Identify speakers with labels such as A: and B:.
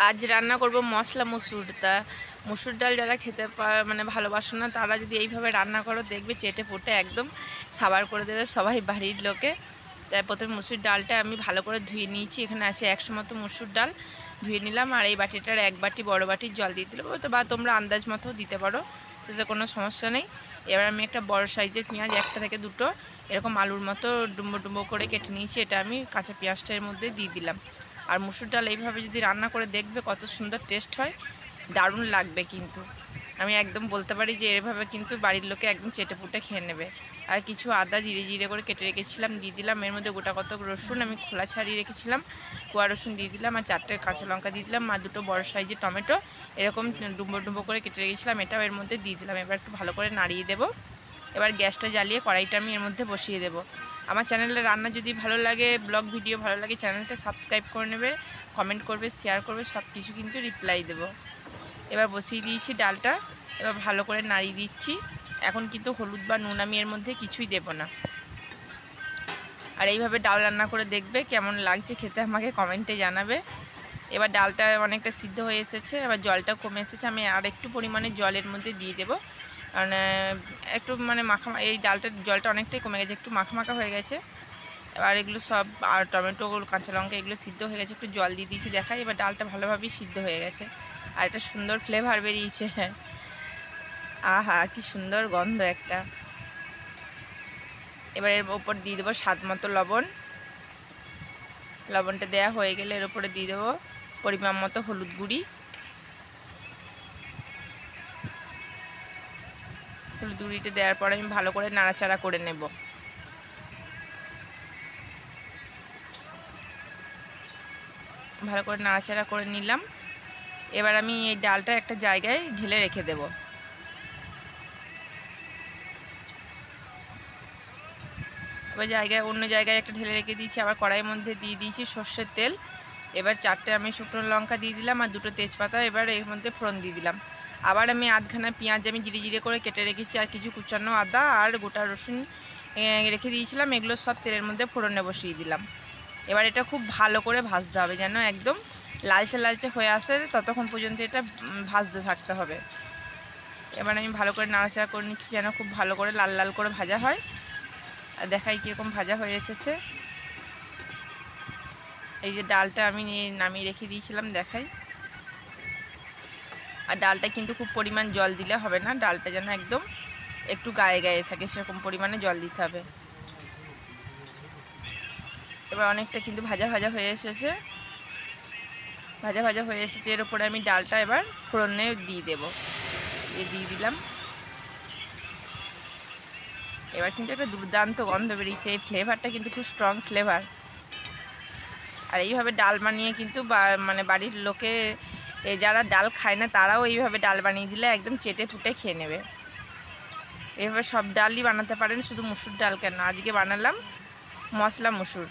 A: আজ রান্না করব মশলা মুসুর। তা মুসুর ডাল যারা খেতে মানে ভালোবাসো না তারা যদি এইভাবে রান্না করো দেখবে চেটে পুটে একদম সাবার করে দেবে সবাই বাড়ির লোকে। তাই প্রথমে মুসুর ডালটা আমি ভালো করে ধুয়ে নিয়েছি। এখানে আছে 100 মতো মুসুর ডাল ধুয়ে নিলাম। আর এই বাটিটার 1 বাটি বড় বাটির জল দিয়ে দিলাম, তো বা তোমরা আন্দাজ মতো দিতে পারো, সেটা কোনো সমস্যা নেই। এবার আমি একটা বড় সাইজের পেঁয়াজ, 1টা থেকে 2টো এরকম আলুর মতো ডুম্বো ডুম্বো করে কেটে নিয়েছি, এটা আমি কাঁচা পেঁয়াজটা এর মধ্যে দিয়ে দিলাম। আর মুসুর ডাল এইভাবে যদি রান্না করে দেখবে কত সুন্দর টেস্ট হয়, দারুণ লাগবে কিন্তু। আমি একদম বলতে পারি যে এভাবে কিন্তু বাড়ির লোকে একদম চেটেপুটে খেয়ে নেবে। আর কিছু আদা জিরে জিরে করে কেটে রেখেছিলাম দিয়ে দিলাম। এর মধ্যে গোটা কতক রসুন আমি খোলা ছাড়িয়ে রেখেছিলাম, কোয়া রসুন দিয়ে দিলাম। আর 4টে কাঁচা লঙ্কা দিয়ে দিলাম। আর 2টো বড় সাইজের টমেটো এরকম ডুম্বো ডুম্বো করে কেটে রেখেছিলাম, এটাও এর মধ্যে দিয়ে দিলাম। এবার একটু ভালো করে নাড়িয়ে দেবো। এবার গ্যাসটা জ্বালিয়ে কড়াইটা আমি এর মধ্যে বসিয়ে দেবো। আমার চ্যানেলে রান্না যদি ভালো লাগে, ব্লগ ভিডিও ভালো লাগে, চ্যানেলটা সাবস্ক্রাইব করে নেবে, কমেন্ট করবে, শেয়ার করবে, সব কিছু কিন্তু রিপ্লাই দেবো। এবার বসিয়ে দিয়েছি ডালটা, এবার ভালো করে নাড়িয়ে দিচ্ছি। এখন কিন্তু হলুদ বা নুন আমি এর মধ্যে কিছুই দেব না। আর এইভাবে ডাল রান্না করে দেখবে কেমন লাগছে খেতে, আমাকে কমেন্টে জানাবে। এবার ডালটা অনেকটা সিদ্ধ হয়ে এসেছে, এবার জলটা কমে এসেছে। আমি আর একটু পরিমাণে জলের মধ্যে দিয়ে দেবো, কারণ একটু মানে মাখা, এই ডালটার জলটা অনেকটাই কমে গেছে, একটু মাখা মাখা হয়ে গেছে। এবার এগুলো সব, আর টমেটো কাঁচা লঙ্কা এগুলো সিদ্ধ হয়ে গেছে, একটু জল দিয়ে দিয়েছি দেখাই। এবার ডালটা ভালোভাবেই সিদ্ধ হয়ে গেছে আর একটা সুন্দর ফ্লেভার বেরিয়েছে। হ্যাঁ, আহা কি সুন্দর গন্ধ একটা। এবার এর ওপর দিয়ে দেবো স্বাদ মতো লবণ। লবণটা দেওয়া হয়ে গেলে এর উপরে দিয়ে দেবো পরিমাণ মতো হলুদ গুঁড়ি। হলুদ গুঁড়িটা দেওয়ার পরে আমি ভালো করে নাড়াচাড়া করে নেব। ভালো করে নাড়াচাড়া করে নিলাম। এবার আমি এই ডালটা একটা জায়গায় ঢেলে রেখে দেব। এবার অন্য জায়গায় একটা ঢেলে রেখে দিয়েছি। আবার কড়াইয়ের মধ্যে দিয়ে দিয়েছি সর্ষের তেল। এবার 4টে আমি শুকনো লঙ্কা দিয়ে দিলাম আর 2টো তেজপাতা এবার এর মধ্যে ফোড়ন দিয়ে দিলাম। আবার আমি আধখানা পেঁয়াজ আমি জিরে জিরে করে কেটে রেখেছি, আর কিছু কুচানো আদা আর গোটা রসুন রেখে দিয়েছিলাম, এগুলো সব তেলের মধ্যে ফোড়নে বসিয়ে দিলাম। এবার এটা খুব ভালো করে ভাজতে হবে, যেন একদম লালচে লালচে হয়ে আসে, ততক্ষণ পর্যন্ত এটা ভাজতে থাকতে হবে। এবার আমি ভালো করে নাড়াচাড়া করে নিচ্ছি যেন খুব ভালো করে লাল লাল করে ভাজা হয়। আর দেখাই কীরকম ভাজা হয়ে এসেছে। এই যে ডালটা আমি নামিয়ে রেখে দিয়েছিলাম দেখাই। আর ডালটা কিন্তু খুব পরিমাণ জল দিলে হবে না, ডালটা যেন একদম একটু গায়ে গায়ে থাকে সেরকম পরিমাণে জল দিতে হবে। এবার অনেকটা কিন্তু ভাজা ভাজা হয়ে এসেছে, ভাজা ভাজা হয়ে এসেছে। এর উপরে আমি ডালটা এবার ফোড়নে দিয়ে দেবো, দিয়ে দিলাম। এবার কিন্তু একটা দুর্দান্ত গন্ধ বেরিয়েছে, এই ফ্লেভারটা কিন্তু খুব স্ট্রং ফ্লেভার। আর এইভাবে ডাল বানিয়ে কিন্তু মানে বাড়ির লোকে যারা ডাল খায় না তারাও এইভাবে ডাল বানিয়ে দিলে একদম চেটে ফুটে খেয়ে নেবে। এইভাবে সব ডালই বানাতে পারেন, শুধু মুসুর ডাল কেন, আজকে বানালাম মশলা মুসুর।